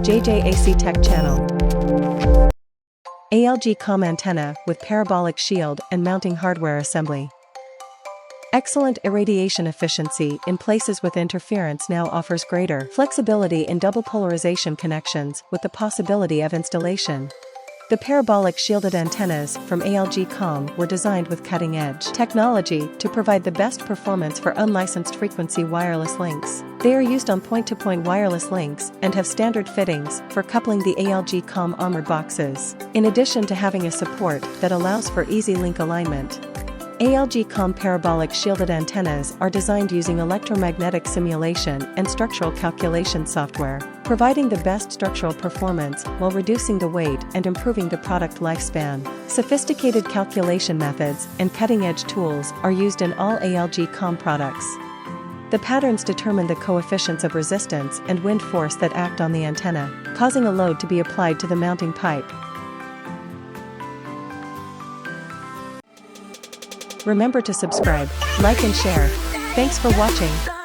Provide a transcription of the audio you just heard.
JJ.A.C Tech Channel. ALGcom antenna with parabolic shield and mounting hardware assembly. Excellent irradiation efficiency in places with interference now offers greater flexibility in double polarization connections with the possibility of installation. The parabolic shielded antennas from ALGcom were designed with cutting-edge technology to provide the best performance for unlicensed frequency wireless links. They are used on point-to-point wireless links and have standard fittings for coupling the ALGcom armored boxes, in addition to having a support that allows for easy link alignment. ALGcom parabolic shielded antennas are designed using electromagnetic simulation and structural calculation software, providing the best structural performance while reducing the weight and improving the product lifespan. Sophisticated calculation methods and cutting-edge tools are used in all ALGcom products. The patterns determine the coefficients of resistance and wind force that act on the antenna, causing a load to be applied to the mounting pipe. Remember to subscribe, like and share. Thanks for watching.